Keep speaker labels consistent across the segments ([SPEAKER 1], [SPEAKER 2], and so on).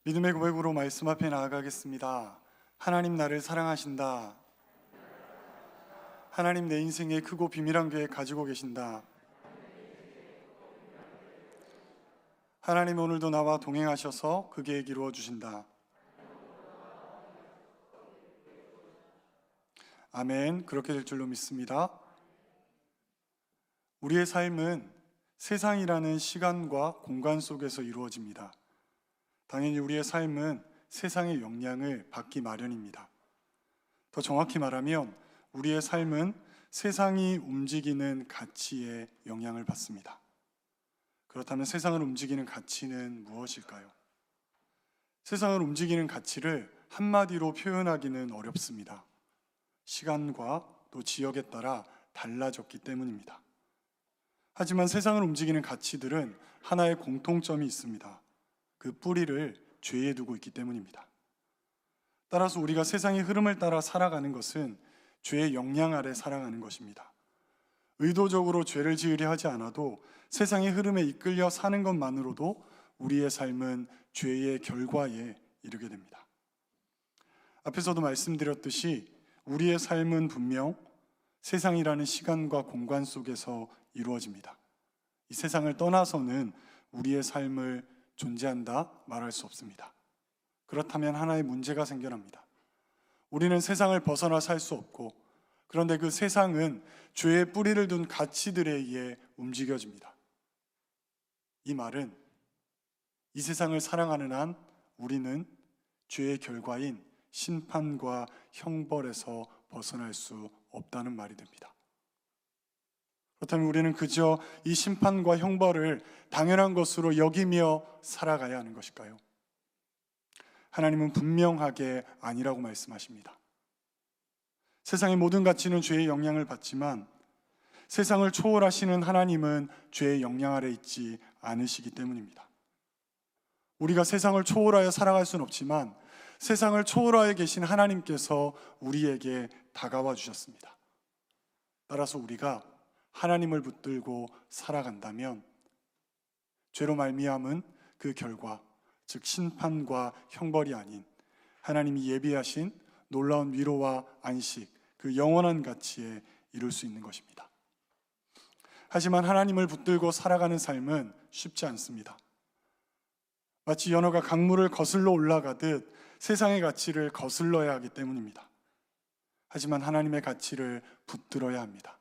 [SPEAKER 1] 믿음의 고백으로 말씀 앞에 나아가겠습니다. 하나님 나를 사랑하신다. 하나님 내 인생에 크고 비밀한 계획 가지고 계신다. 하나님 오늘도 나와 동행하셔서 그 계획 이루어 주신다. 아멘. 그렇게 될 줄로 믿습니다. 우리의 삶은 세상이라는 시간과 공간 속에서 이루어집니다. 당연히 우리의 삶은 세상의 영향을 받기 마련입니다. 더 정확히 말하면 우리의 삶은 세상이 움직이는 가치에 영향을 받습니다. 그렇다면 세상을 움직이는 가치는 무엇일까요? 세상을 움직이는 가치를 한마디로 표현하기는 어렵습니다. 시간과 또 지역에 따라 달라졌기 때문입니다. 하지만 세상을 움직이는 가치들은 하나의 공통점이 있습니다. 그 뿌리를 죄에 두고 있기 때문입니다. 따라서 우리가 세상의 흐름을 따라 살아가는 것은 죄의 영향 아래 살아가는 것입니다. 의도적으로 죄를 지으려 하지 않아도 세상의 흐름에 이끌려 사는 것만으로도 우리의 삶은 죄의 결과에 이르게 됩니다. 앞에서도 말씀드렸듯이 우리의 삶은 분명 세상이라는 시간과 공간 속에서 이루어집니다. 이 세상을 떠나서는 우리의 삶을 존재한다 말할 수 없습니다. 그렇다면 하나의 문제가 생겨납니다. 우리는 세상을 벗어나 살 수 없고, 그런데 그 세상은 죄의 뿌리를 둔 가치들에 의해 움직여집니다. 이 말은 이 세상을 사랑하는 한 우리는 죄의 결과인 심판과 형벌에서 벗어날 수 없다는 말이 됩니다. 그렇다면 우리는 그저 이 심판과 형벌을 당연한 것으로 여기며 살아가야 하는 것일까요? 하나님은 분명하게 아니라고 말씀하십니다. 세상의 모든 가치는 죄의 영향을 받지만 세상을 초월하시는 하나님은 죄의 영향 아래 있지 않으시기 때문입니다. 우리가 세상을 초월하여 살아갈 수는 없지만 세상을 초월하여 계신 하나님께서 우리에게 다가와 주셨습니다. 따라서 우리가 하나님을 붙들고 살아간다면 죄로 말미암은 그 결과, 즉 심판과 형벌이 아닌 하나님이 예비하신 놀라운 위로와 안식, 그 영원한 가치에 이룰 수 있는 것입니다. 하지만 하나님을 붙들고 살아가는 삶은 쉽지 않습니다. 마치 연어가 강물을 거슬러 올라가듯 세상의 가치를 거슬러야 하기 때문입니다. 하지만 하나님의 가치를 붙들어야 합니다.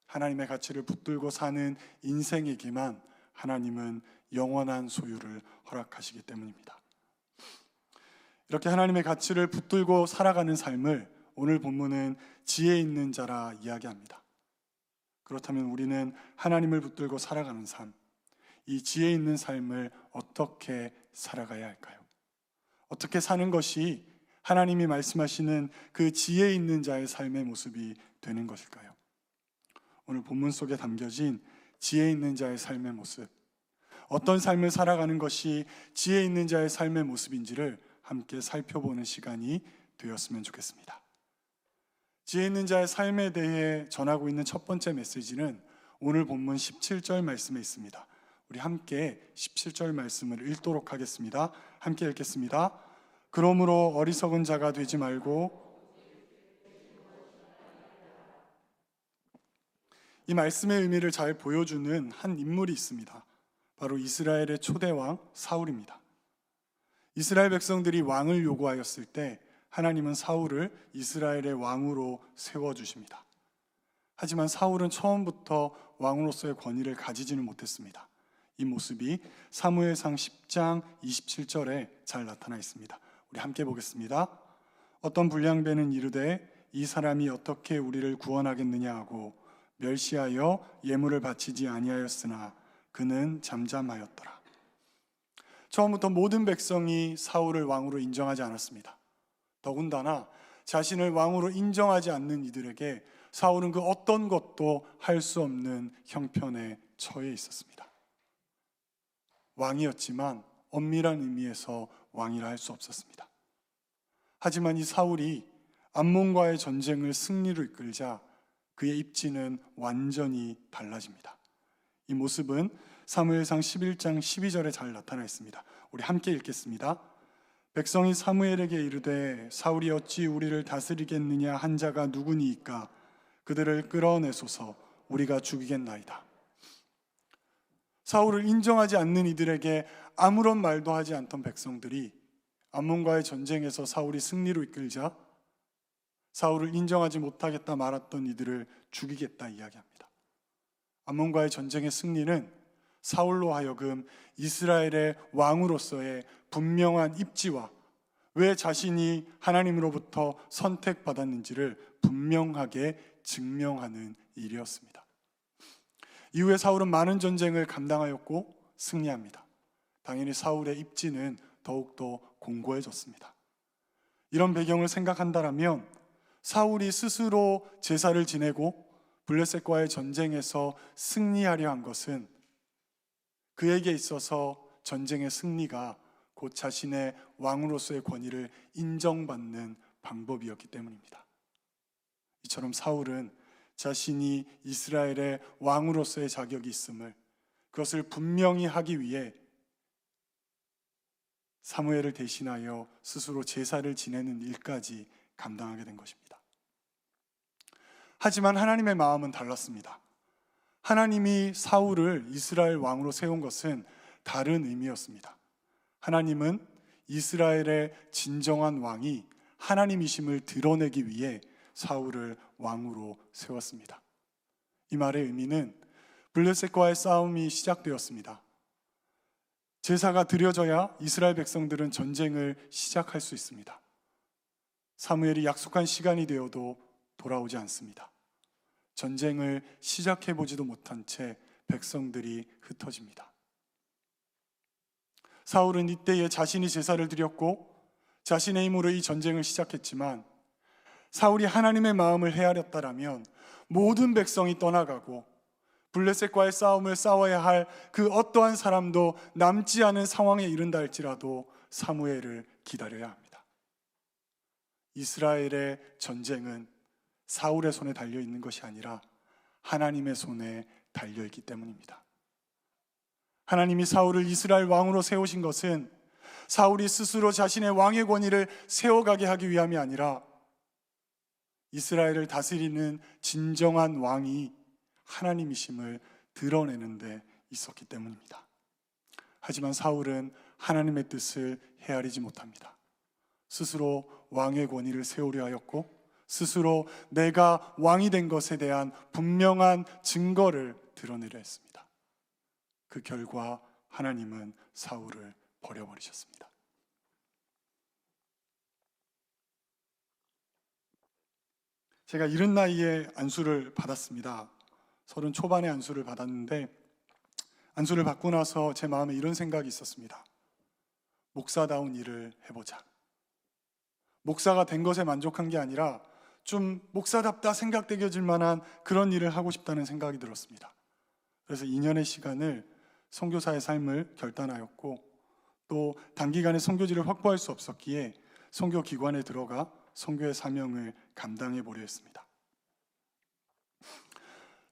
[SPEAKER 1] 하나님의 가치를 붙들고 사는 인생에게만 하나님은 영원한 소유를 허락하시기 때문입니다. 이렇게 하나님의 가치를 붙들고 살아가는 삶을 오늘 본문은 지혜 있는 자라 이야기합니다. 그렇다면 우리는 하나님을 붙들고 살아가는 삶, 이 지혜 있는 삶을 어떻게 살아가야 할까요? 어떻게 사는 것이 하나님이 말씀하시는 그 지혜 있는 자의 삶의 모습이 되는 것일까요? 오늘 본문 속에 담겨진 지혜 있는 자의 삶의 모습, 어떤 삶을 살아가는 것이 지혜 있는 자의 삶의 모습인지를 함께 살펴보는 시간이 되었으면 좋겠습니다. 지혜 있는 자의 삶에 대해 전하고 있는 첫 번째 메시지는 오늘 본문 17절 말씀에 있습니다. 우리 함께 17절 말씀을 읽도록 하겠습니다. 함께 읽겠습니다. 그러므로 어리석은 자가 되지 말고. 이 말씀의 의미를 잘 보여주는 한 인물이 있습니다. 바로 이스라엘의 초대왕 사울입니다. 이스라엘 백성들이 왕을 요구하였을 때 하나님은 사울을 이스라엘의 왕으로 세워주십니다. 하지만 사울은 처음부터 왕으로서의 권위를 가지지는 못했습니다. 이 모습이 사무엘상 10장 27절에 잘 나타나 있습니다. 우리 함께 보겠습니다. 어떤 불량배는 이르되 이 사람이 어떻게 우리를 구원하겠느냐 하고 멸시하여 예물을 바치지 아니하였으나 그는 잠잠하였더라. 처음부터 모든 백성이 사울을 왕으로 인정하지 않았습니다. 더군다나 자신을 왕으로 인정하지 않는 이들에게 사울은 그 어떤 것도 할 수 없는 형편에 처해 있었습니다. 왕이었지만 엄밀한 의미에서 왕이라 할 수 없었습니다. 하지만 이 사울이 암몬과의 전쟁을 승리로 이끌자 그의 입지는 완전히 달라집니다. 이 모습은 사무엘상 11장 12절에 잘 나타나 있습니다. 우리 함께 읽겠습니다. 백성이 사무엘에게 이르되 사울이 어찌 우리를 다스리겠느냐 한 자가 누구니이까 그들을 끌어내소서 우리가 죽이겠나이다. 사울을 인정하지 않는 이들에게 아무런 말도 하지 않던 백성들이 암몬과의 전쟁에서 사울이 승리로 이끌자 사울을 인정하지 못하겠다 말았던 이들을 죽이겠다 이야기합니다. 암몬과의 전쟁의 승리는 사울로 하여금 이스라엘의 왕으로서의 분명한 입지와 왜 자신이 하나님으로부터 선택받았는지를 분명하게 증명하는 일이었습니다. 이후에 사울은 많은 전쟁을 감당하였고 승리합니다. 당연히 사울의 입지는 더욱더 공고해졌습니다. 이런 배경을 생각한다면 사울이 스스로 제사를 지내고 블레셋과의 전쟁에서 승리하려 한 것은 그에게 있어서 전쟁의 승리가 곧 자신의 왕으로서의 권위를 인정받는 방법이었기 때문입니다. 이처럼 사울은 자신이 이스라엘의 왕으로서의 자격이 있음을 그것을 분명히 하기 위해 사무엘을 대신하여 스스로 제사를 지내는 일까지 감당하게 된 것입니다. 하지만 하나님의 마음은 달랐습니다. 하나님이 사울을 이스라엘 왕으로 세운 것은 다른 의미였습니다. 하나님은 이스라엘의 진정한 왕이 하나님이심을 드러내기 위해 사울을 왕으로 세웠습니다. 이 말의 의미는 블레셋과의 싸움이 시작되었습니다. 제사가 드려져야 이스라엘 백성들은 전쟁을 시작할 수 있습니다. 사무엘이 약속한 시간이 되어도 돌아오지 않습니다. 전쟁을 시작해보지도 못한 채 백성들이 흩어집니다. 사울은 이때에 자신이 제사를 드렸고 자신의 힘으로 이 전쟁을 시작했지만 사울이 하나님의 마음을 헤아렸다라면 모든 백성이 떠나가고 블레셋과의 싸움을 싸워야 할 그 어떠한 사람도 남지 않은 상황에 이른다 할지라도 사무엘을 기다려야 합니다. 이스라엘의 전쟁은 사울의 손에 달려있는 것이 아니라 하나님의 손에 달려있기 때문입니다. 하나님이 사울을 이스라엘 왕으로 세우신 것은 사울이 스스로 자신의 왕의 권위를 세워가게 하기 위함이 아니라 이스라엘을 다스리는 진정한 왕이 하나님이심을 드러내는 데 있었기 때문입니다. 하지만 사울은 하나님의 뜻을 헤아리지 못합니다. 스스로 왕의 권위를 세우려 하였고 스스로 내가 왕이 된 것에 대한 분명한 증거를 드러내려 했습니다. 그 결과 하나님은 사울을 버려버리셨습니다. 제가 이른 나이에 안수를 받았습니다. 30 초반에 안수를 받았는데 안수를 받고 나서 제 마음에 이런 생각이 있었습니다. 목사다운 일을 해보자. 목사가 된 것에 만족한 게 아니라 좀 목사답다 생각되어질 만한 그런 일을 하고 싶다는 생각이 들었습니다. 그래서 2년의 시간을 선교사의 삶을 결단하였고 또 단기간에 선교지를 확보할 수 없었기에 선교기관에 들어가 선교의 사명을 감당해 보려 했습니다.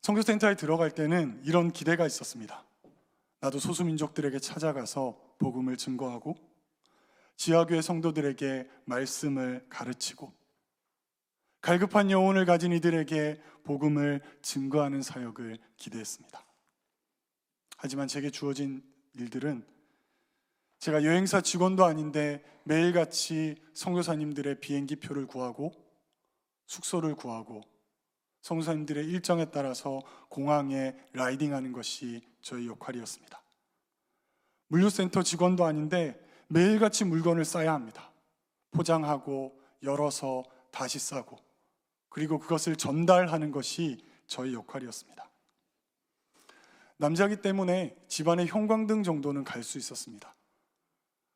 [SPEAKER 1] 선교센터에 들어갈 때는 이런 기대가 있었습니다. 나도 소수민족들에게 찾아가서 복음을 증거하고 지하교회 성도들에게 말씀을 가르치고 갈급한 영혼을 가진 이들에게 복음을 증거하는 사역을 기대했습니다. 하지만 제게 주어진 일들은 제가 여행사 직원도 아닌데 매일같이 선교사님들의 비행기표를 구하고 숙소를 구하고 선교사님들의 일정에 따라서 공항에 라이딩하는 것이 저희 역할이었습니다. 물류센터 직원도 아닌데 매일같이 물건을 싸야 합니다. 포장하고 열어서 다시 싸고 그리고 그것을 전달하는 것이 저희 역할이었습니다. 남자이기 때문에 집안의 형광등 정도는 갈 수 있었습니다.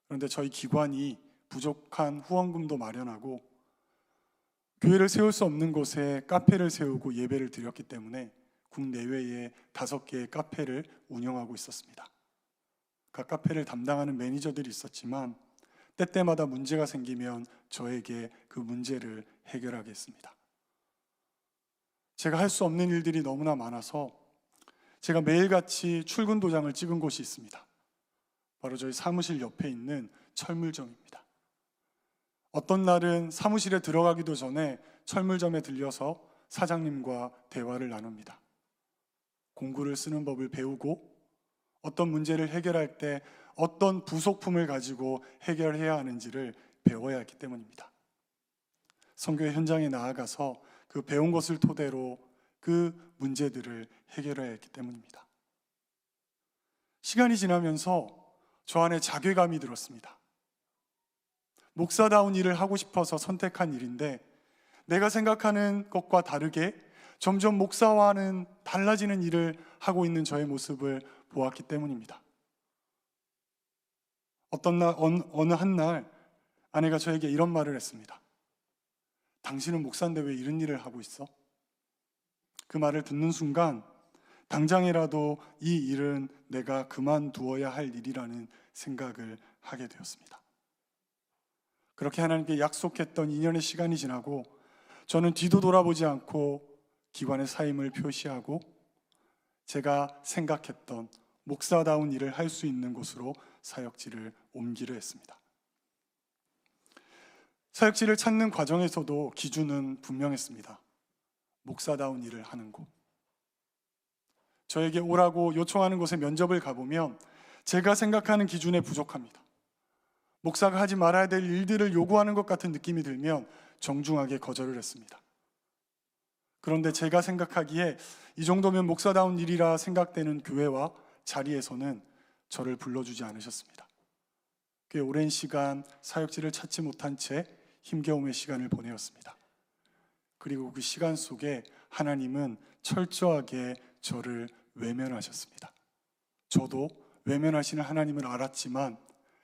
[SPEAKER 1] 그런데 저희 기관이 부족한 후원금도 마련하고 교회를 세울 수 없는 곳에 카페를 세우고 예배를 드렸기 때문에 국내외에 5개의 카페를 운영하고 있었습니다. 각 카페를 담당하는 매니저들이 있었지만 때때마다 문제가 생기면 저에게 그 문제를 해결하게 했습니다. 제가 할 수 없는 일들이 너무나 많아서 제가 매일같이 출근 도장을 찍은 곳이 있습니다. 바로 저희 사무실 옆에 있는 철물점입니다. 어떤 날은 사무실에 들어가기도 전에 철물점에 들려서 사장님과 대화를 나눕니다. 공구를 쓰는 법을 배우고 어떤 문제를 해결할 때 어떤 부속품을 가지고 해결해야 하는지를 배워야 했기 때문입니다. 선교의 현장에 나아가서 그 배운 것을 토대로 그 문제들을 해결해야 했기 때문입니다. 시간이 지나면서 저 안에 자괴감이 들었습니다. 목사다운 일을 하고 싶어서 선택한 일인데 내가 생각하는 것과 다르게 점점 목사와는 달라지는 일을 하고 있는 저의 모습을 보았기 때문입니다. 어느 한 날 아내가 저에게 이런 말을 했습니다. 당신은 목사인데 왜 이런 일을 하고 있어? 그 말을 듣는 순간 당장이라도 이 일은 내가 그만두어야 할 일이라는 생각을 하게 되었습니다. 그렇게 하나님께 약속했던 2년의 시간이 지나고 저는 뒤도 돌아보지 않고 기관의 사임을 표시하고 제가 생각했던 목사다운 일을 할 수 있는 곳으로 사역지를 옮기려 했습니다. 사역지를 찾는 과정에서도 기준은 분명했습니다. 목사다운 일을 하는 곳. 저에게 오라고 요청하는 곳에 면접을 가보면 제가 생각하는 기준에 부족합니다. 목사가 하지 말아야 될 일들을 요구하는 것 같은 느낌이 들면 정중하게 거절을 했습니다. 그런데 제가 생각하기에 이 정도면 목사다운 일이라 생각되는 교회와 자리에서는 저를 불러주지 않으셨습니다. 꽤 오랜 시간 사역지를 찾지 못한 채 힘겨움의 시간을 보내었습니다. 그리고 그 시간 속에 하나님은 철저하게 저를 외면하셨습니다. 저도 외면하시는 하나님을 알았지만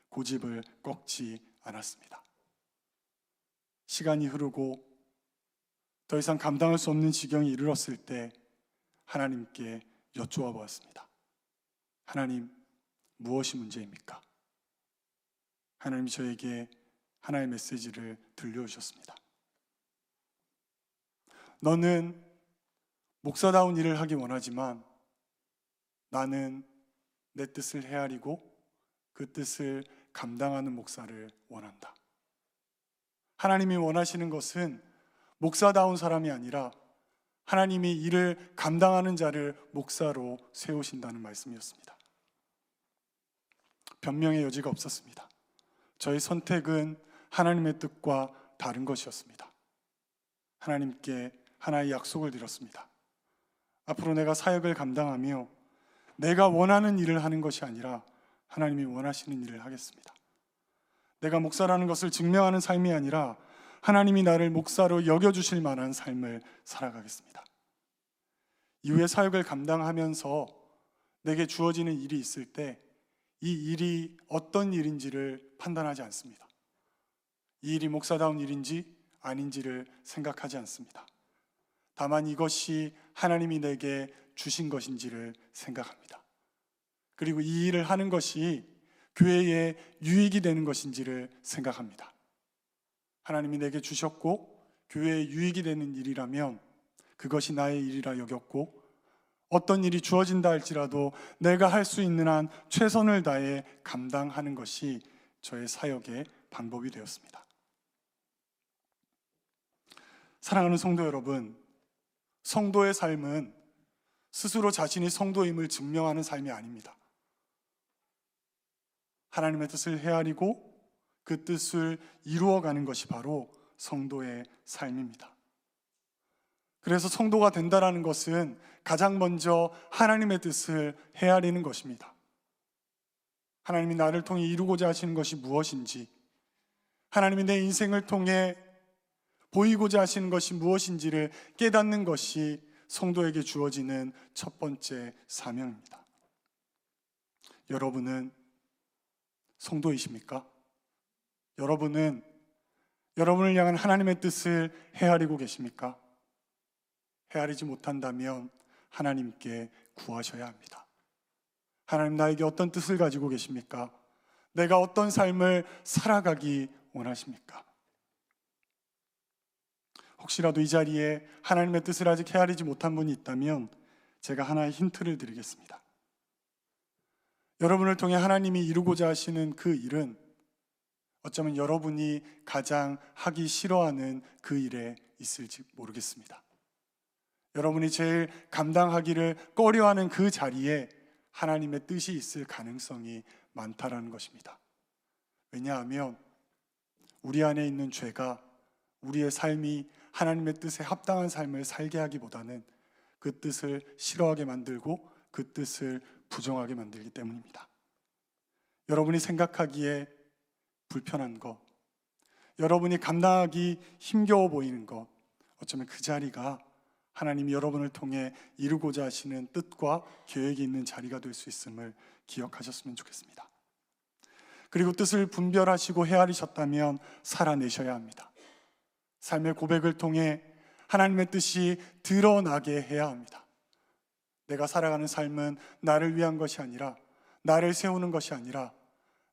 [SPEAKER 1] 고집을 꺾지 않았습니다. 시간이 흐르고 더 이상 감당할 수 없는 지경에 이르렀을 때 하나님께 여쭈어 보았습니다. 하나님, 무엇이 문제입니까? 하나님이 저에게 하나의 메시지를 들려주셨습니다. 너는 목사다운 일을 하기 원하지만 나는 내 뜻을 헤아리고 그 뜻을 감당하는 목사를 원한다. 하나님이 원하시는 것은 목사다운 사람이 아니라 하나님이 이를 감당하는 자를 목사로 세우신다는 말씀이었습니다. 변명의 여지가 없었습니다. 저의 선택은 하나님의 뜻과 다른 것이었습니다. 하나님께 하나의 약속을 드렸습니다. 앞으로 내가 사역을 감당하며 내가 원하는 일을 하는 것이 아니라 하나님이 원하시는 일을 하겠습니다. 내가 목사라는 것을 증명하는 삶이 아니라 하나님이 나를 목사로 여겨주실 만한 삶을 살아가겠습니다. 이후에 사역을 감당하면서 내게 주어지는 일이 있을 때 이 일이 어떤 일인지를 판단하지 않습니다. 이 일이 목사다운 일인지 아닌지를 생각하지 않습니다. 다만 이것이 하나님이 내게 주신 것인지를 생각합니다. 그리고 이 일을 하는 것이 교회에 유익이 되는 것인지를 생각합니다. 하나님이 내게 주셨고 교회에 유익이 되는 일이라면 그것이 나의 일이라 여겼고 어떤 일이 주어진다 할지라도 내가 할 수 있는 한 최선을 다해 감당하는 것이 저의 사역의 방법이 되었습니다. 사랑하는 성도 여러분, 성도의 삶은 스스로 자신이 성도임을 증명하는 삶이 아닙니다. 하나님의 뜻을 헤아리고 그 뜻을 이루어가는 것이 바로 성도의 삶입니다. 그래서 성도가 된다는 것은 가장 먼저 하나님의 뜻을 헤아리는 것입니다. 하나님이 나를 통해 이루고자 하시는 것이 무엇인지, 하나님이 내 인생을 통해 보이고자 하시는 것이 무엇인지를 깨닫는 것이 성도에게 주어지는 첫 번째 사명입니다. 여러분은 성도이십니까? 여러분은 여러분을 향한 하나님의 뜻을 헤아리고 계십니까? 헤아리지 못한다면 하나님께 구하셔야 합니다. 하나님, 나에게 어떤 뜻을 가지고 계십니까? 내가 어떤 삶을 살아가기 원하십니까? 혹시라도 이 자리에 하나님의 뜻을 아직 헤아리지 못한 분이 있다면 제가 하나의 힌트를 드리겠습니다. 여러분을 통해 하나님이 이루고자 하시는 그 일은 어쩌면 여러분이 가장 하기 싫어하는 그 일에 있을지 모르겠습니다. 여러분이 제일 감당하기를 꺼려하는 그 자리에 하나님의 뜻이 있을 가능성이 많다라는 것입니다. 왜냐하면 우리 안에 있는 죄가 우리의 삶이 하나님의 뜻에 합당한 삶을 살게 하기보다는 그 뜻을 싫어하게 만들고 그 뜻을 부정하게 만들기 때문입니다. 여러분이 생각하기에 불편한 것, 여러분이 감당하기 힘겨워 보이는 것, 어쩌면 그 자리가 하나님이 여러분을 통해 이루고자 하시는 뜻과 계획이 있는 자리가 될 수 있음을 기억하셨으면 좋겠습니다. 그리고 뜻을 분별하시고 헤아리셨다면 살아내셔야 합니다. 삶의 고백을 통해 하나님의 뜻이 드러나게 해야 합니다. 내가 살아가는 삶은 나를 위한 것이 아니라, 나를 세우는 것이 아니라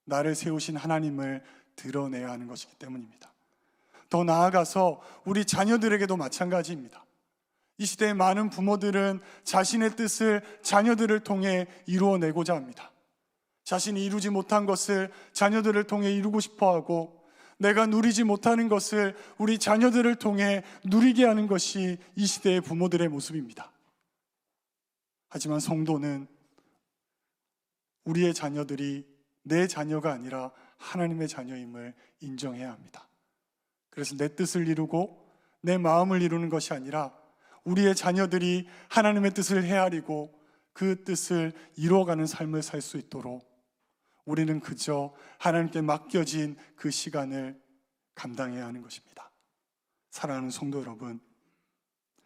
[SPEAKER 1] 나를 세우신 하나님을 드러내야 하는 것이기 때문입니다. 더 나아가서 우리 자녀들에게도 마찬가지입니다. 이 시대의 많은 부모들은 자신의 뜻을 자녀들을 통해 이루어내고자 합니다. 자신이 이루지 못한 것을 자녀들을 통해 이루고 싶어하고, 내가 누리지 못하는 것을 우리 자녀들을 통해 누리게 하는 것이 이 시대의 부모들의 모습입니다. 하지만 성도는 우리의 자녀들이 내 자녀가 아니라 하나님의 자녀임을 인정해야 합니다. 그래서 내 뜻을 이루고 내 마음을 이루는 것이 아니라 우리의 자녀들이 하나님의 뜻을 헤아리고 그 뜻을 이루어가는 삶을 살 수 있도록 우리는 그저 하나님께 맡겨진 그 시간을 감당해야 하는 것입니다. 사랑하는 성도 여러분,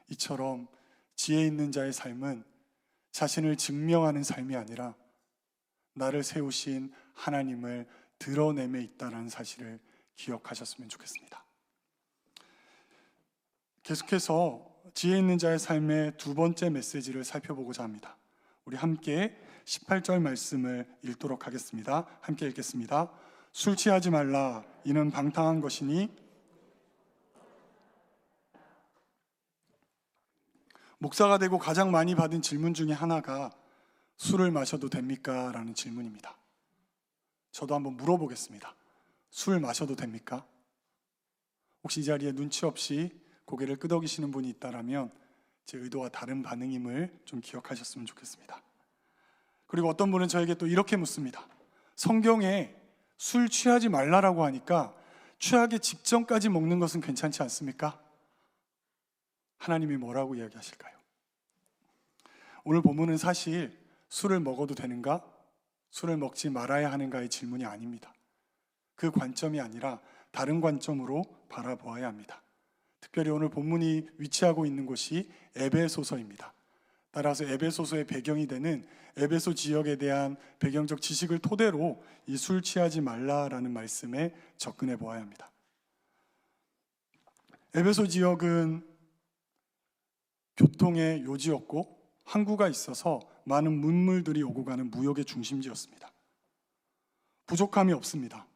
[SPEAKER 1] 이처럼 지혜 있는 자의 삶은 자신을 증명하는 삶이 아니라 나를 세우신 하나님을 드러냄에 있다는 사실을 기억하셨으면 좋겠습니다. 계속해서 지혜 있는 자의 삶의 두 번째 메시지를 살펴보고자 합니다. 우리 함께 18절 말씀을 읽도록 하겠습니다. 함께 읽겠습니다. 술 취하지 말라, 이는 방탕한 것이니. 목사가 되고 가장 많이 받은 질문 중에 하나가 술을 마셔도 됩니까? 라는 질문입니다. 저도 한번 물어보겠습니다. 술 마셔도 됩니까? 혹시 이 자리에 눈치 없이 고개를 끄덕이시는 분이 있다면 제 의도와 다른 반응임을 좀 기억하셨으면 좋겠습니다. 그리고 어떤 분은 저에게 또 이렇게 묻습니다. 성경에 술 취하지 말라라고 하니까 취하기 직전까지 먹는 것은 괜찮지 않습니까? 하나님이 뭐라고 이야기하실까요? 오늘 본문은 사실 술을 먹어도 되는가? 술을 먹지 말아야 하는가의 질문이 아닙니다. 그 관점이 아니라 다른 관점으로 바라보아야 합니다. 특별히 오늘 본문이 위치하고 있는 곳이 에베소서입니다. 따라서 에베소서의 배경이 되는 에베소 지역에 대한 배경적 지식을 토대로 이 술 취하지 말라라는 말씀에 접근해 보아야 합니다. 에베소 지역은 교통의 요지였고 항구가 있어서 많은 문물들이 오고 가는 무역의 중심지였습니다. 부족함이 없습니다.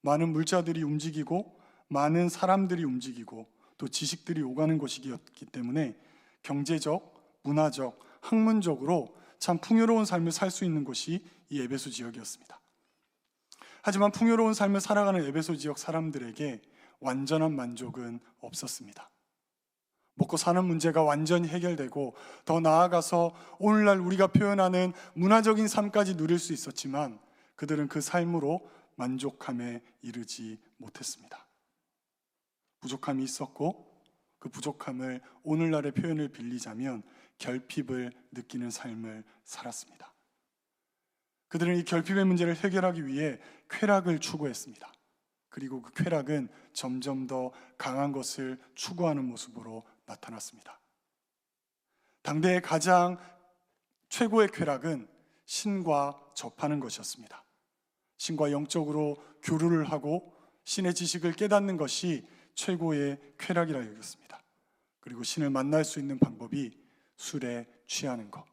[SPEAKER 1] 많은 물자들이 움직이고 많은 사람들이 움직이고 또 지식들이 오가는 곳이었기 때문에 경제적, 문화적, 학문적으로 참 풍요로운 삶을 살 수 있는 곳이 이 에베소 지역이었습니다. 하지만 풍요로운 삶을 살아가는 에베소 지역 사람들에게 완전한 만족은 없었습니다. 먹고 사는 문제가 완전히 해결되고 더 나아가서 오늘날 우리가 표현하는 문화적인 삶까지 누릴 수 있었지만 그들은 그 삶으로 만족함에 이르지 못했습니다. 부족함이 있었고 그 부족함을 오늘날의 표현을 빌리자면 결핍을 느끼는 삶을 살았습니다. 그들은 이 결핍의 문제를 해결하기 위해 쾌락을 추구했습니다. 그리고 그 쾌락은 점점 더 강한 것을 추구하는 모습으로 나타났습니다. 당대의 가장 최고의 쾌락은 신과 접하는 것이었습니다. 신과 영적으로 교류를 하고 신의 지식을 깨닫는 것이 최고의 쾌락이라 여겼습니다. 그리고 신을 만날 수 있는 방법이 술에 취하는 것,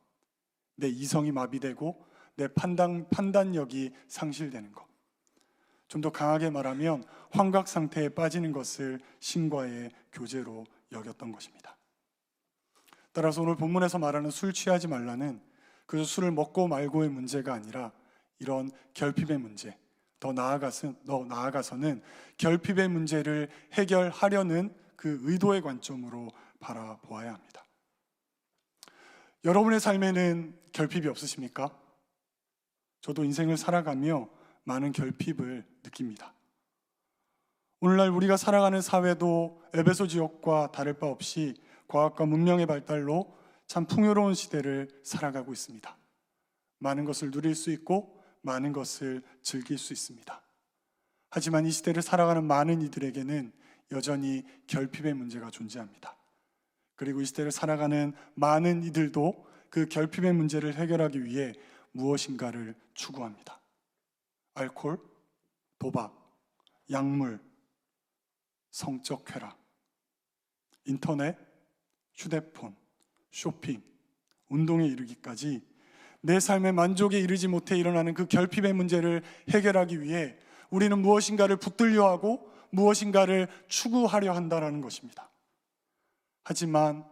[SPEAKER 1] 내 이성이 마비되고 내 판단력이 상실되는 것, 좀 더 강하게 말하면 환각 상태에 빠지는 것을 신과의 교제로 여겼던 것입니다. 따라서 오늘 본문에서 말하는 술 취하지 말라는 그저 술을 먹고 말고의 문제가 아니라 이런 결핍의 문제, 더 나아가서는 결핍의 문제를 해결하려는 그 의도의 관점으로 바라보아야 합니다. 여러분의 삶에는 결핍이 없으십니까? 저도 인생을 살아가며 많은 결핍을 느낍니다. 오늘날 우리가 살아가는 사회도 에베소 지역과 다를 바 없이 과학과 문명의 발달로 참 풍요로운 시대를 살아가고 있습니다. 많은 것을 누릴 수 있고 많은 것을 즐길 수 있습니다. 하지만 이 시대를 살아가는 많은 이들에게는 여전히 결핍의 문제가 존재합니다. 그리고 이 시대를 살아가는 많은 이들도 그 결핍의 문제를 해결하기 위해 무엇인가를 추구합니다. 알코올, 도박, 약물, 성적 쾌락, 인터넷, 휴대폰, 쇼핑, 운동에 이르기까지 내 삶의 만족에 이르지 못해 일어나는 그 결핍의 문제를 해결하기 위해 우리는 무엇인가를 붙들려 하고 무엇인가를 추구하려 한다는 것입니다. 하지만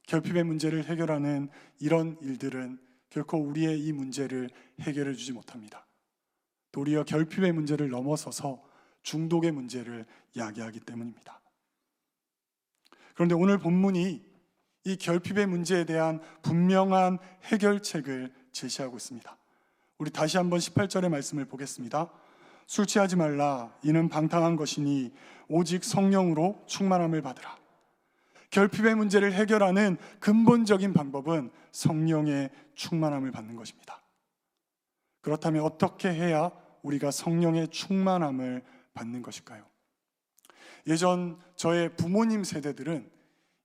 [SPEAKER 1] 결핍의 문제를 해결하는 이런 일들은 결코 우리의 이 문제를 해결해 주지 못합니다. 도리어 결핍의 문제를 넘어서서 중독의 문제를 야기하기 때문입니다. 그런데 오늘 본문이 이 결핍의 문제에 대한 분명한 해결책을 제시하고 있습니다. 우리 다시 한번 18절의 말씀을 보겠습니다. 술 취하지 말라. 이는 방탕한 것이니 오직 성령으로 충만함을 받으라. 결핍의 문제를 해결하는 근본적인 방법은 성령의 충만함을 받는 것입니다. 그렇다면 어떻게 해야 우리가 성령의 충만함을 받는 것일까요? 예전 저의 부모님 세대들은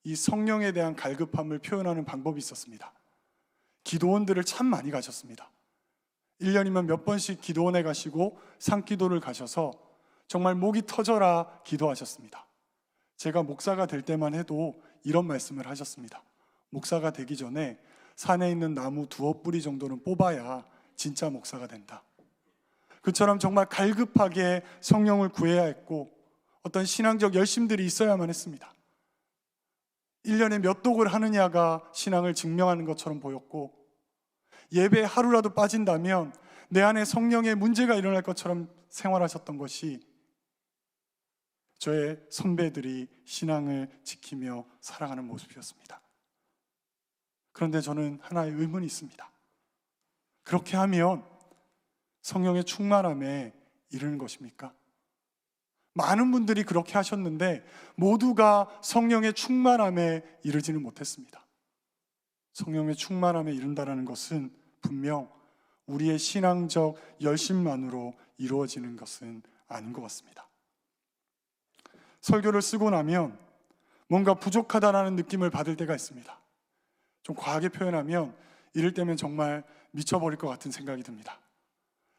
[SPEAKER 1] 이 성령에 대한 갈급함을 표현하는 방법이 있었습니다. 기도원들을 참 많이 가셨습니다. 1년이면 몇 번씩 기도원에 가시고 산기도를 가셔서 정말 목이 터져라 기도하셨습니다. 제가 목사가 될 때만 해도 이런 말씀을 하셨습니다. 목사가 되기 전에 산에 있는 나무 2뿌리 정도는 뽑아야 진짜 목사가 된다. 그처럼 정말 갈급하게 성령을 구해야 했고 어떤 신앙적 열심들이 있어야만 했습니다. 1년에 몇 독을 하느냐가 신앙을 증명하는 것처럼 보였고 예배에 하루라도 빠진다면 내 안에 성령의 문제가 일어날 것처럼 생활하셨던 것이 저의 선배들이 신앙을 지키며 살아가는 모습이었습니다. 그런데 저는 하나의 의문이 있습니다. 그렇게 하면 성령의 충만함에 이르는 것입니까? 많은 분들이 그렇게 하셨는데 모두가 성령의 충만함에 이르지는 못했습니다. 성령의 충만함에 이른다는 것은 분명 우리의 신앙적 열심만으로 이루어지는 것은 아닌 것 같습니다. 설교를 쓰고 나면 뭔가 부족하다라는 느낌을 받을 때가 있습니다. 좀 과하게 표현하면 이럴 때면 정말 미쳐버릴 것 같은 생각이 듭니다.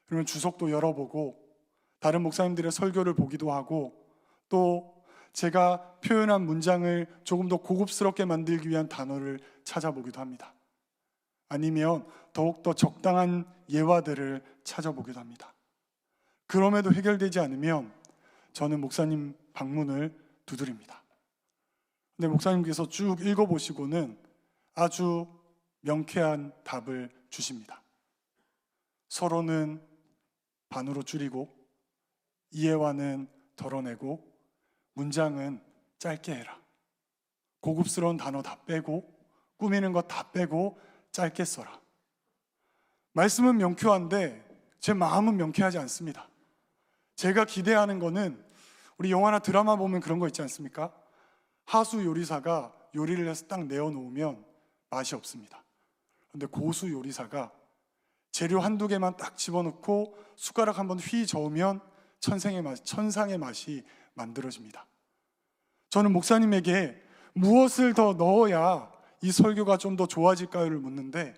[SPEAKER 1] 그러면 주석도 열어보고 다른 목사님들의 설교를 보기도 하고 또 제가 표현한 문장을 조금 더 고급스럽게 만들기 위한 단어를 찾아보기도 합니다. 아니면 더욱더 적당한 예화들을 찾아보기도 합니다. 그럼에도 해결되지 않으면 저는 목사님 방문을 두드립니다. 근데 목사님께서 쭉 읽어보시고는 아주 명쾌한 답을 주십니다. 서로는 반으로 줄이고 이해와는 덜어내고 문장은 짧게 해라. 고급스러운 단어 다 빼고 꾸미는 것 다 빼고 짧게 써라. 말씀은 명쾌한데 제 마음은 명쾌하지 않습니다. 제가 기대하는 거는 우리 영화나 드라마 보면 그런 거 있지 않습니까? 하수 요리사가 요리를 해서 딱 내어놓으면 맛이 없습니다. 그런데 고수 요리사가 재료 한두 개만 딱 집어넣고 숟가락 한번 휘 저으면 천상의 맛이 만들어집니다. 저는 목사님에게 무엇을 더 넣어야 이 설교가 좀 더 좋아질까요를 묻는데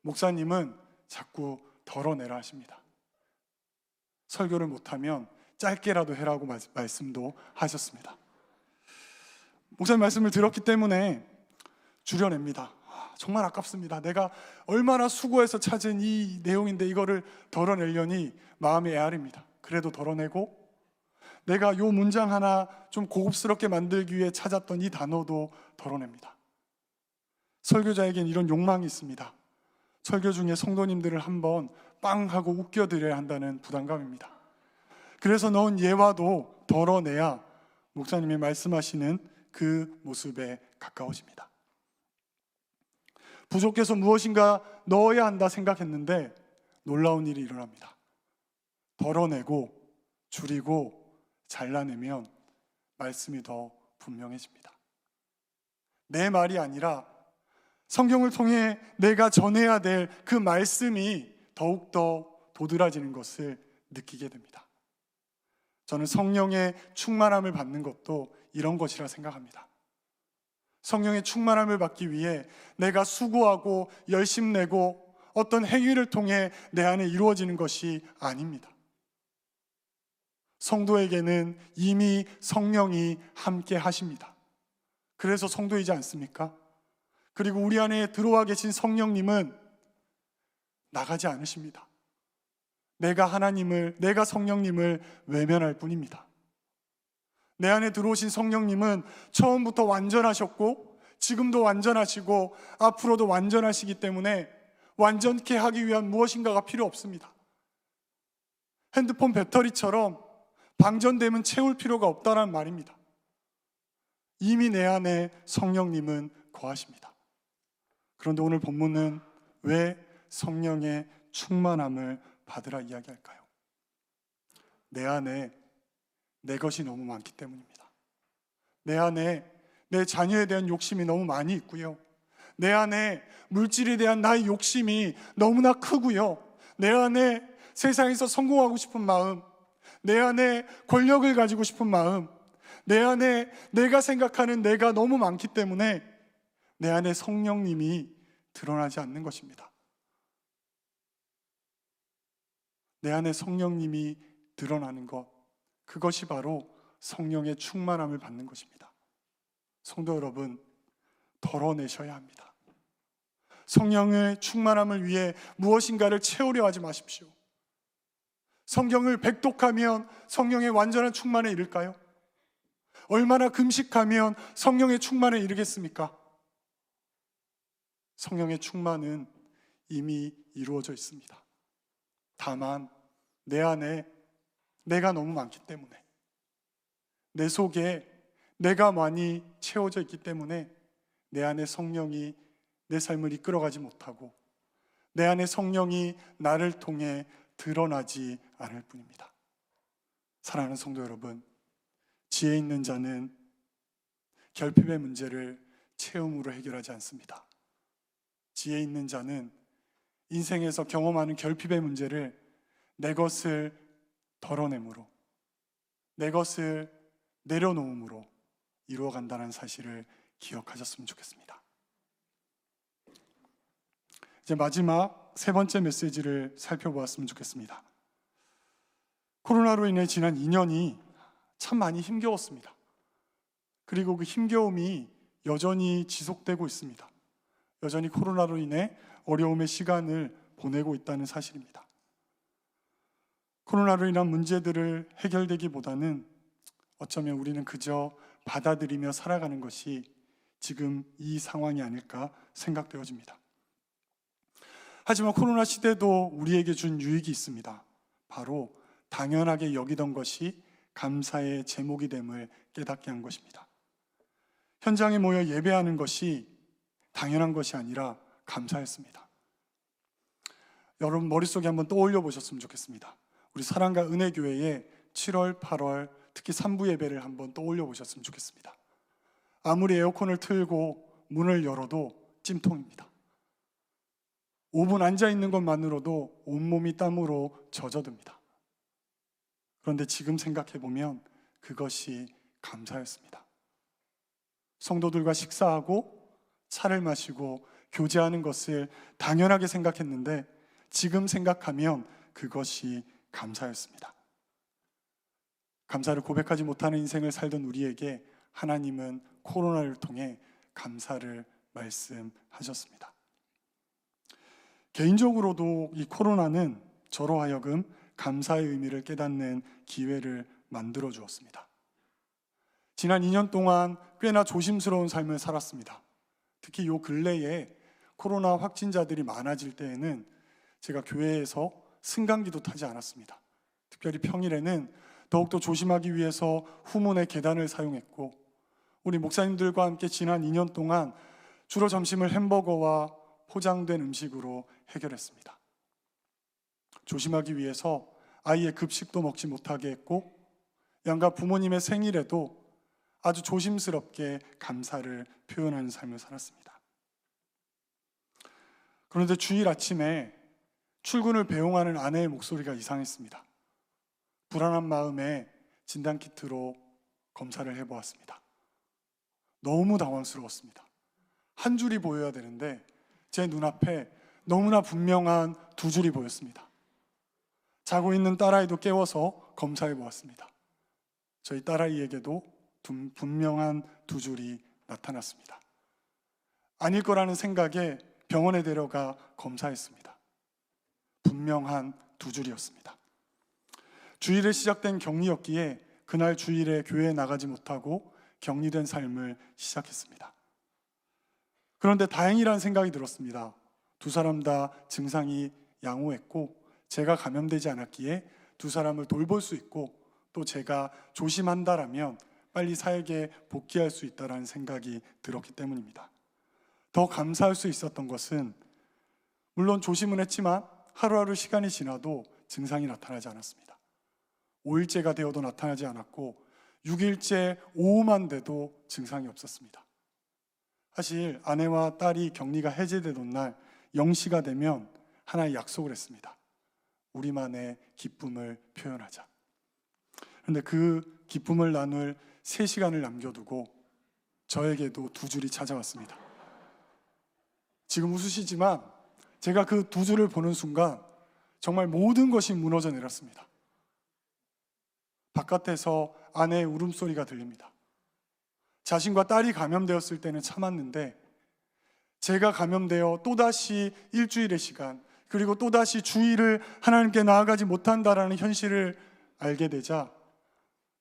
[SPEAKER 1] 목사님은 자꾸 덜어내라 하십니다. 설교를 못하면 짧게라도 해라고 말씀도 하셨습니다. 목사님 말씀을 들었기 때문에 줄여냅니다. 정말 아깝습니다. 내가 얼마나 수고해서 찾은 이 내용인데 이거를 덜어내려니 마음이 애아립니다. 그래도 덜어내고 내가 요 문장 하나 좀 고급스럽게 만들기 위해 찾았던 이 단어도 덜어냅니다. 설교자에겐 이런 욕망이 있습니다. 설교 중에 성도님들을 한번 빵 하고 웃겨드려야 한다는 부담감입니다. 그래서 넣은 예화도 덜어내야 목사님이 말씀하시는 그 모습에 가까워집니다. 부족해서 무엇인가 넣어야 한다 생각했는데 놀라운 일이 일어납니다. 덜어내고 줄이고 잘라내면 말씀이 더 분명해집니다. 내 말이 아니라 성경을 통해 내가 전해야 될 그 말씀이 더욱더 도드라지는 것을 느끼게 됩니다. 저는 성령의 충만함을 받는 것도 이런 것이라 생각합니다. 성령의 충만함을 받기 위해 내가 수고하고 열심내고 어떤 행위를 통해 내 안에 이루어지는 것이 아닙니다. 성도에게는 이미 성령이 함께 하십니다. 그래서 성도이지 않습니까? 그리고 우리 안에 들어와 계신 성령님은 나가지 않으십니다. 내가 성령님을 외면할 뿐입니다. 내 안에 들어오신 성령님은 처음부터 완전하셨고 지금도 완전하시고 앞으로도 완전하시기 때문에 완전케 하기 위한 무엇인가가 필요 없습니다. 핸드폰 배터리처럼 방전되면 채울 필요가 없다는 말입니다. 이미 내 안에 성령님은 거하십니다. 그런데 오늘 본문은 왜 성령의 충만함을 받으라 이야기할까요? 내 안에 내 것이 너무 많기 때문입니다. 내 안에 내 자녀에 대한 욕심이 너무 많이 있고요. 내 안에 물질에 대한 나의 욕심이 너무나 크고요. 내 안에 세상에서 성공하고 싶은 마음, 내 안에 권력을 가지고 싶은 마음, 내 안에 내가 생각하는 내가 너무 많기 때문에 내 안에 성령님이 드러나지 않는 것입니다. 내 안에 성령님이 드러나는 것, 그것이 바로 성령의 충만함을 받는 것입니다. 성도 여러분, 덜어내셔야 합니다. 성령의 충만함을 위해 무엇인가를 채우려 하지 마십시오. 성경을 백독하면 성령의 완전한 충만에 이를까요? 얼마나 금식하면 성령의 충만에 이르겠습니까? 성령의 충만은 이미 이루어져 있습니다. 다만 내 안에 내가 너무 많기 때문에, 내 속에 내가 많이 채워져 있기 때문에 내 안에 성령이 내 삶을 이끌어가지 못하고 내 안에 성령이 나를 통해 드러나지 않을 뿐입니다. 사랑하는 성도 여러분, 지혜 있는 자는 결핍의 문제를 채움으로 해결하지 않습니다. 지혜 있는 자는 인생에서 경험하는 결핍의 문제를 내 것을 덜어냄으로, 내 것을 내려놓음으로 이루어간다는 사실을 기억하셨으면 좋겠습니다. 이제 마지막 세 번째 메시지를 살펴보았으면 좋겠습니다. 코로나로 인해 지난 2년이 참 많이 힘겨웠습니다. 그리고 그 힘겨움이 여전히 지속되고 있습니다. 여전히 코로나로 인해 어려움의 시간을 보내고 있다는 사실입니다. 코로나로 인한 문제들을 해결되기보다는 어쩌면 우리는 그저 받아들이며 살아가는 것이 지금 이 상황이 아닐까 생각되어집니다. 하지만 코로나 시대도 우리에게 준 유익이 있습니다. 바로 당연하게 여기던 것이 감사의 제목이 됨을 깨닫게 한 것입니다. 현장에 모여 예배하는 것이 당연한 것이 아니라 감사였습니다. 여러분 머릿속에 한번 떠올려 보셨으면 좋겠습니다. 우리 사랑과 은혜교회의 7월, 8월 특히 3부 예배를 한번 떠올려 보셨으면 좋겠습니다. 아무리 에어컨을 틀고 문을 열어도 찜통입니다. 5분 앉아있는 것만으로도 온몸이 땀으로 젖어듭니다. 그런데 지금 생각해보면 그것이 감사였습니다. 성도들과 식사하고 차를 마시고 교제하는 것을 당연하게 생각했는데 지금 생각하면 그것이 감사였습니다. 감사를 고백하지 못하는 인생을 살던 우리에게 하나님은 코로나를 통해 감사를 말씀하셨습니다. 개인적으로도 이 코로나는 저로 하여금 감사의 의미를 깨닫는 기회를 만들어 주었습니다. 지난 2년 동안 꽤나 조심스러운 삶을 살았습니다. 특히 요 근래에 코로나 확진자들이 많아질 때에는 제가 교회에서 승강기도 타지 않았습니다. 특별히 평일에는 더욱더 조심하기 위해서 후문의 계단을 사용했고, 우리 목사님들과 함께 지난 2년 동안 주로 점심을 햄버거와 포장된 음식으로 해결했습니다. 조심하기 위해서 아이의 급식도 먹지 못하게 했고, 양가 부모님의 생일에도 아주 조심스럽게 감사를 표현하는 삶을 살았습니다. 그런데 주일 아침에 출근을 배웅하는 아내의 목소리가 이상했습니다. 불안한 마음에 진단키트로 검사를 해보았습니다. 너무 당황스러웠습니다. 한 줄이 보여야 되는데 제 눈앞에 너무나 분명한 두 줄이 보였습니다. 자고 있는 딸아이도 깨워서 검사해 보았습니다. 저희 딸아이에게도 분명한 두 줄이 나타났습니다. 아닐 거라는 생각에 병원에 데려가 검사했습니다. 분명한 두 줄이었습니다. 주일에 시작된 격리였기에 그날 주일에 교회에 나가지 못하고 격리된 삶을 시작했습니다. 그런데 다행이라는 생각이 들었습니다. 두 사람 다 증상이 양호했고 제가 감염되지 않았기에 두 사람을 돌볼 수 있고 또 제가 조심한다라면 빨리 사회에 복귀할 수 있다는 생각이 들었기 때문입니다. 더 감사할 수 있었던 것은 물론 조심은 했지만 하루하루 시간이 지나도 증상이 나타나지 않았습니다. 5일째가 되어도 나타나지 않았고 6일째 오후만 돼도 증상이 없었습니다. 사실 아내와 딸이 격리가 해제되던 날 0시가 되면 하나의 약속을 했습니다. 우리만의 기쁨을 표현하자. 그런데 그 기쁨을 나눌 3시간을 남겨두고 저에게도 두 줄이 찾아왔습니다. 지금 웃으시지만 제가 그 두 줄을 보는 순간 정말 모든 것이 무너져 내렸습니다. 바깥에서 아내의 울음소리가 들립니다. 자신과 딸이 감염되었을 때는 참았는데 제가 감염되어 또다시 일주일의 시간 그리고 또다시 주일을 하나님께 나아가지 못한다라는 현실을 알게 되자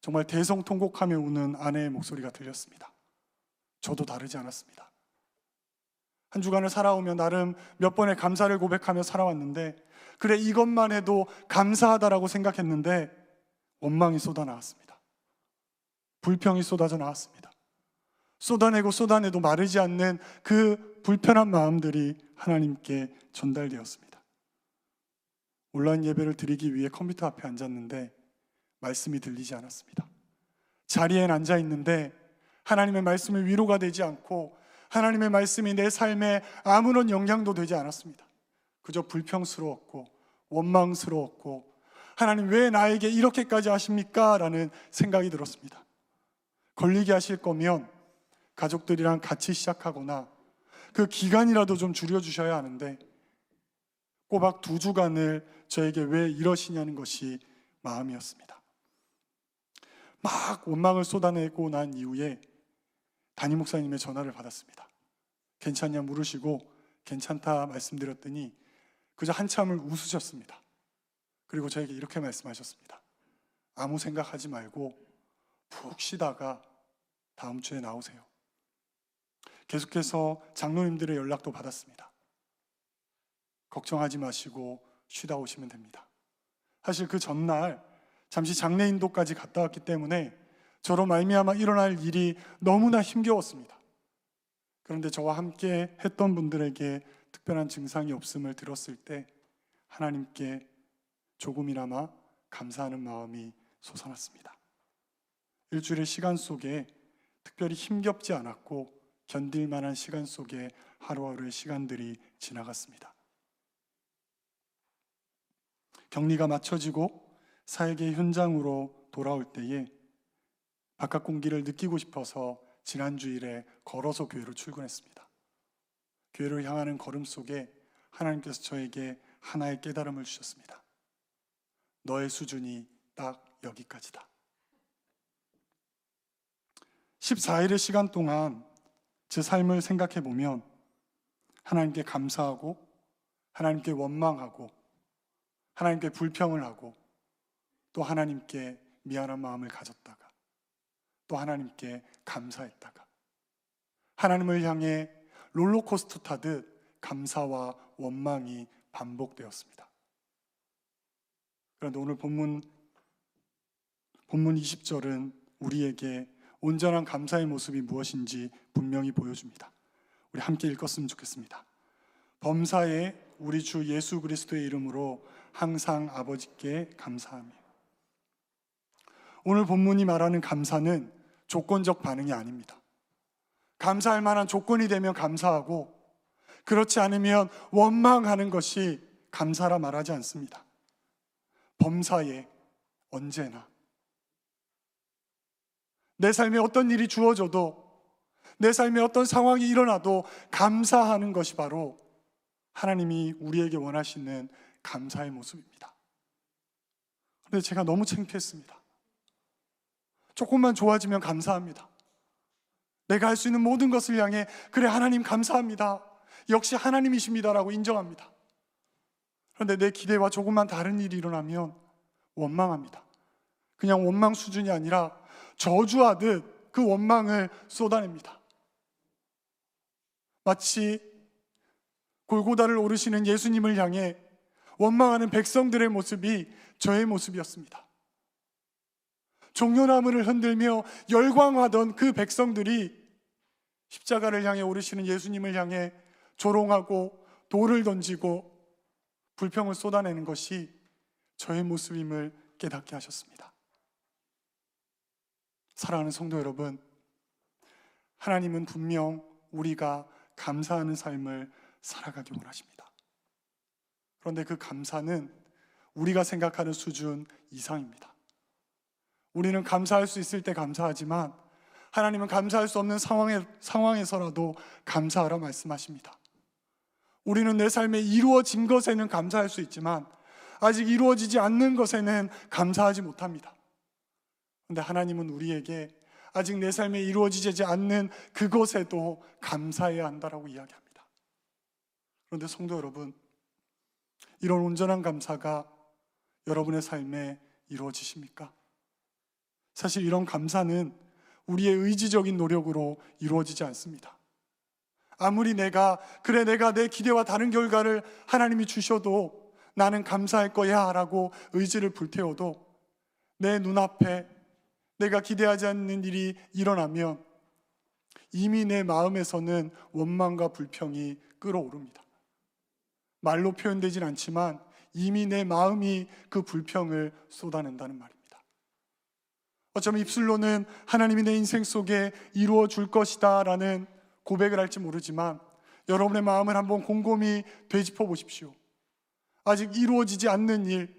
[SPEAKER 1] 정말 대성통곡하며 우는 아내의 목소리가 들렸습니다. 저도 다르지 않았습니다. 한 주간을 살아오며 나름 몇 번의 감사를 고백하며 살아왔는데 그래 이것만 해도 감사하다라고 생각했는데 원망이 쏟아나왔습니다. 불평이 쏟아져 나왔습니다. 쏟아내고 쏟아내도 마르지 않는 그 불편한 마음들이 하나님께 전달되었습니다. 온라인 예배를 드리기 위해 컴퓨터 앞에 앉았는데 말씀이 들리지 않았습니다. 자리엔 앉아 있는데 하나님의 말씀이 위로가 되지 않고 하나님의 말씀이 내 삶에 아무런 영향도 되지 않았습니다. 그저 불평스러웠고 원망스러웠고 하나님 왜 나에게 이렇게까지 하십니까? 라는 생각이 들었습니다. 걸리게 하실 거면 가족들이랑 같이 시작하거나 그 기간이라도 좀 줄여주셔야 하는데 꼬박 2주간을 저에게 왜 이러시냐는 것이 마음이었습니다. 막 원망을 쏟아내고 난 이후에 담임 목사님의 전화를 받았습니다. 괜찮냐 물으시고 괜찮다 말씀드렸더니 그저 한참을 웃으셨습니다. 그리고 저에게 이렇게 말씀하셨습니다. 아무 생각하지 말고 푹 쉬다가 다음 주에 나오세요. 계속해서 장로님들의 연락도 받았습니다. 걱정하지 마시고 쉬다 오시면 됩니다. 사실 그 전날 잠시 장례 인도까지 갔다 왔기 때문에 저로 말미암아 일어날 일이 너무나 힘겨웠습니다. 그런데 저와 함께 했던 분들에게 특별한 증상이 없음을 들었을 때 하나님께 조금이나마 감사하는 마음이 솟아났습니다. 일주일의 시간 속에 특별히 힘겹지 않았고 견딜 만한 시간 속에 하루하루의 시간들이 지나갔습니다. 격리가 마쳐지고 사역의 현장으로 돌아올 때에 바깥 공기를 느끼고 싶어서 지난 주일에 걸어서 교회로 출근했습니다. 교회를 향하는 걸음 속에 하나님께서 저에게 하나의 깨달음을 주셨습니다. 너의 수준이 딱 여기까지다. 14일의 시간 동안 제 삶을 생각해 보면 하나님께 감사하고 하나님께 원망하고 하나님께 불평을 하고 또 하나님께 미안한 마음을 가졌다가 또 하나님께 감사했다가 하나님을 향해 롤러코스터 타듯 감사와 원망이 반복되었습니다. 그런데 오늘 본문 본문 20절은 우리에게 온전한 감사의 모습이 무엇인지 분명히 보여줍니다. 우리 함께 읽었으면 좋겠습니다. 범사에 우리 주 예수 그리스도의 이름으로 항상 아버지께 감사하며. 오늘 본문이 말하는 감사는 조건적 반응이 아닙니다. 감사할 만한 조건이 되면 감사하고, 그렇지 않으면 원망하는 것이 감사라 말하지 않습니다. 범사에 언제나 내 삶에 어떤 일이 주어져도, 내 삶에 어떤 상황이 일어나도 감사하는 것이 바로 하나님이 우리에게 원하시는 감사의 모습입니다. 그런데 제가 너무 창피했습니다. 조금만 좋아지면 감사합니다. 내가 할 수 있는 모든 것을 향해 그래 하나님 감사합니다, 역시 하나님이십니다라고 인정합니다. 그런데 내 기대와 조금만 다른 일이 일어나면 원망합니다. 그냥 원망 수준이 아니라 저주하듯 그 원망을 쏟아냅니다. 마치 골고다를 오르시는 예수님을 향해 원망하는 백성들의 모습이 저의 모습이었습니다. 종려나무를 흔들며 열광하던 그 백성들이 십자가를 향해 오르시는 예수님을 향해 조롱하고 돌을 던지고 불평을 쏟아내는 것이 저의 모습임을 깨닫게 하셨습니다. 사랑하는 성도 여러분, 하나님은 분명 우리가 감사하는 삶을 살아가기 원하십니다. 그런데 그 감사는 우리가 생각하는 수준 이상입니다. 우리는 감사할 수 있을 때 감사하지만 하나님은 감사할 수 없는 상황에서라도 감사하라 말씀하십니다. 우리는 내 삶에 이루어진 것에는 감사할 수 있지만 아직 이루어지지 않는 것에는 감사하지 못합니다. 그런데 하나님은 우리에게 아직 내 삶에 이루어지지 않는 그것에도 감사해야 한다라고 이야기합니다. 그런데 성도 여러분, 이런 온전한 감사가 여러분의 삶에 이루어지십니까? 사실 이런 감사는 우리의 의지적인 노력으로 이루어지지 않습니다. 아무리 내가 내 기대와 다른 결과를 하나님이 주셔도 나는 감사할 거야 라고 의지를 불태워도 내 눈앞에 내가 기대하지 않는 일이 일어나면 이미 내 마음에서는 원망과 불평이 끓어오릅니다. 말로 표현되진 않지만 이미 내 마음이 그 불평을 쏟아낸다는 말입니다. 어쩌면 입술로는 하나님이 내 인생 속에 이루어 줄 것이다 라는 고백을 할지 모르지만 여러분의 마음을 한번 곰곰이 되짚어 보십시오. 아직 이루어지지 않는 일,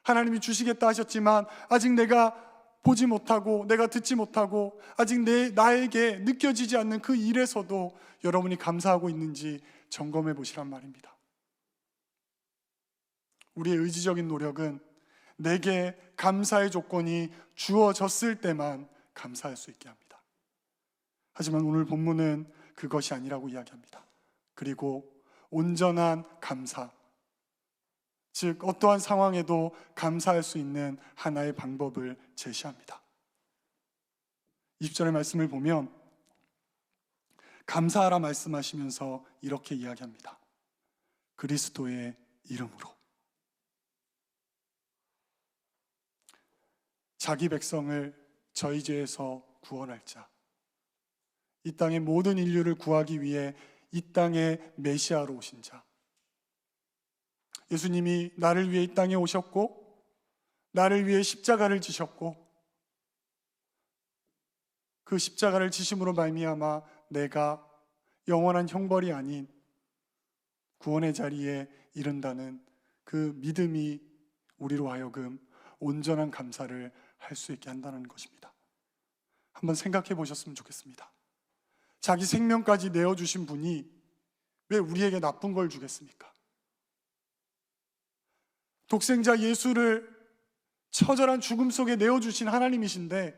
[SPEAKER 1] 하나님이 주시겠다 하셨지만 아직 내가 보지 못하고 내가 듣지 못하고 아직 나에게 느껴지지 않는 그 일에서도 여러분이 감사하고 있는지 점검해 보시란 말입니다. 우리의 의지적인 노력은 내게 감사의 조건이 주어졌을 때만 감사할 수 있게 합니다. 하지만 오늘 본문은 그것이 아니라고 이야기합니다. 그리고 온전한 감사, 즉 어떠한 상황에도 감사할 수 있는 하나의 방법을 제시합니다. 20절의 말씀을 보면 감사하라 말씀하시면서 이렇게 이야기합니다. 그리스도의 이름으로. 자기 백성을 저희 죄에서 구원할 자, 이 땅의 모든 인류를 구하기 위해 이 땅에 메시아로 오신 자, 예수님이 나를 위해 이 땅에 오셨고 나를 위해 십자가를 지셨고 그 십자가를 지심으로 말미암아 내가 영원한 형벌이 아닌 구원의 자리에 이른다는 그 믿음이 우리로 하여금 온전한 감사를 할 수 있게 한다는 것입니다. 한번 생각해 보셨으면 좋겠습니다. 자기 생명까지 내어주신 분이 왜 우리에게 나쁜 걸 주겠습니까? 독생자 예수를 처절한 죽음 속에 내어주신 하나님이신데,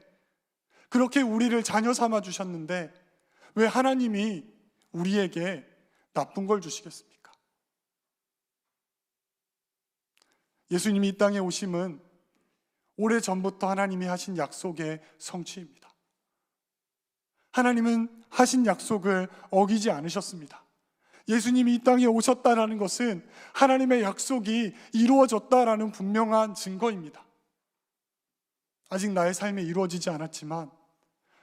[SPEAKER 1] 그렇게 우리를 자녀 삼아 주셨는데 왜 하나님이 우리에게 나쁜 걸 주시겠습니까? 예수님이 이 땅에 오심은 오래전부터 하나님이 하신 약속의 성취입니다. 하나님은 하신 약속을 어기지 않으셨습니다. 예수님이 이 땅에 오셨다는 것은 하나님의 약속이 이루어졌다라는 분명한 증거입니다. 아직 나의 삶에 이루어지지 않았지만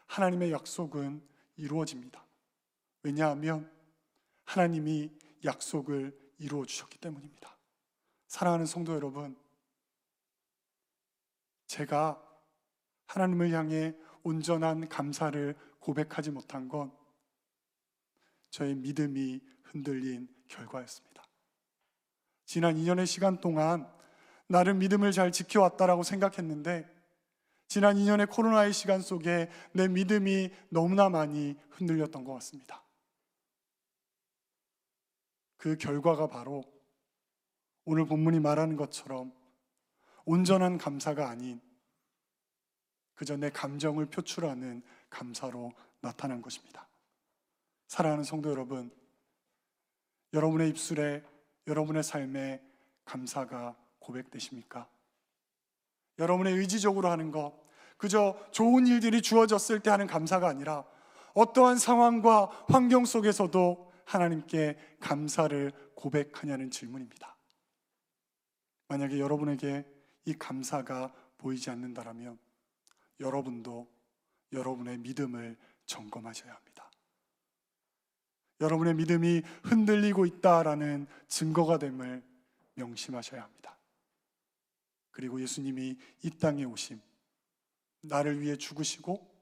[SPEAKER 1] 하나님의 약속은 이루어집니다. 왜냐하면 하나님이 약속을 이루어 주셨기 때문입니다. 사랑하는 성도 여러분, 제가 하나님을 향해 온전한 감사를 고백하지 못한 건 저의 믿음이 흔들린 결과였습니다. 지난 2년의 시간 동안 나름 믿음을 잘 지켜왔다라고 생각했는데 지난 2년의 코로나의 시간 속에 내 믿음이 너무나 많이 흔들렸던 것 같습니다. 그 결과가 바로 오늘 본문이 말하는 것처럼 온전한 감사가 아닌 그저 내 감정을 표출하는 감사로 나타난 것입니다. 사랑하는 성도 여러분, 여러분의 입술에, 여러분의 삶에 감사가 고백되십니까? 여러분의 의지적으로 하는 것, 그저 좋은 일들이 주어졌을 때 하는 감사가 아니라 어떠한 상황과 환경 속에서도 하나님께 감사를 고백하냐는 질문입니다. 만약에 여러분에게 이 감사가 보이지 않는다면 여러분도 여러분의 믿음을 점검하셔야 합니다. 여러분의 믿음이 흔들리고 있다라는 증거가 됨을 명심하셔야 합니다. 그리고 예수님이 이 땅에 오심, 나를 위해 죽으시고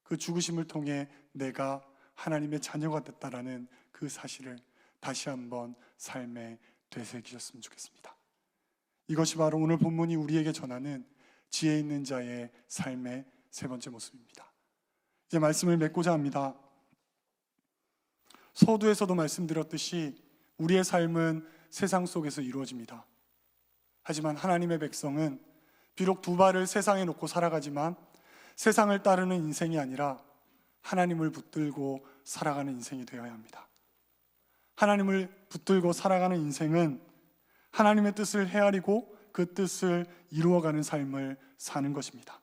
[SPEAKER 1] 그 죽으심을 통해 내가 하나님의 자녀가 됐다라는 그 사실을 다시 한번 삶에 되새기셨으면 좋겠습니다. 이것이 바로 오늘 본문이 우리에게 전하는 지혜 있는 자의 삶의 세 번째 모습입니다. 이제 말씀을 맺고자 합니다. 서두에서도 말씀드렸듯이 우리의 삶은 세상 속에서 이루어집니다. 하지만 하나님의 백성은 비록 두 발을 세상에 놓고 살아가지만 세상을 따르는 인생이 아니라 하나님을 붙들고 살아가는 인생이 되어야 합니다. 하나님을 붙들고 살아가는 인생은 하나님의 뜻을 헤아리고 그 뜻을 이루어가는 삶을 사는 것입니다.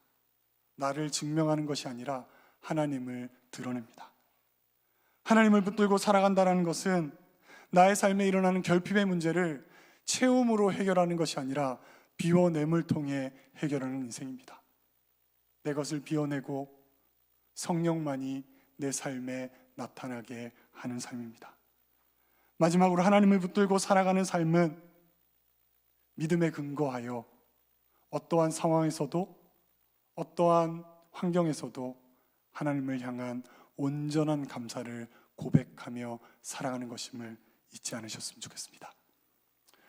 [SPEAKER 1] 나를 증명하는 것이 아니라 하나님을 드러냅니다. 하나님을 붙들고 살아간다는 것은 나의 삶에 일어나는 결핍의 문제를 체험으로 해결하는 것이 아니라 비워냄을 통해 해결하는 인생입니다. 내 것을 비워내고 성령만이 내 삶에 나타나게 하는 삶입니다. 마지막으로 하나님을 붙들고 살아가는 삶은 믿음에 근거하여 어떠한 상황에서도 어떠한 환경에서도 하나님을 향한 온전한 감사를 고백하며 살아가는 것임을 잊지 않으셨으면 좋겠습니다.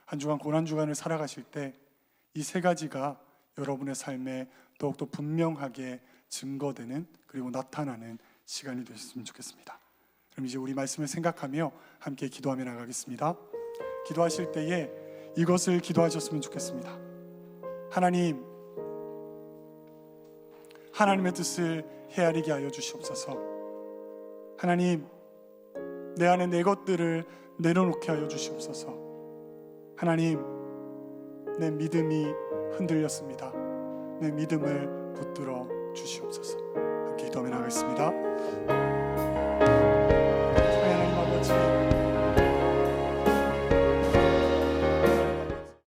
[SPEAKER 1] 한 주간 고난주간을 살아가실 때 이 세 가지가 여러분의 삶에 더욱더 분명하게 증거되는 그리고 나타나는 시간이 되셨으면 좋겠습니다. 그럼 이제 우리 말씀을 생각하며 함께 기도하며 나가겠습니다. 기도하실 때에 이것을 기도하셨으면 좋겠습니다. 하나님, 하나님의 뜻을 헤아리게 하여 주시옵소서. 하나님, 내 안에 내 것들을 내려놓게 하여 주시옵소서. 하나님, 내 믿음이 흔들렸습니다. 내 믿음을 붙들어 주시옵소서. 함께 기도하며 나가겠습니다.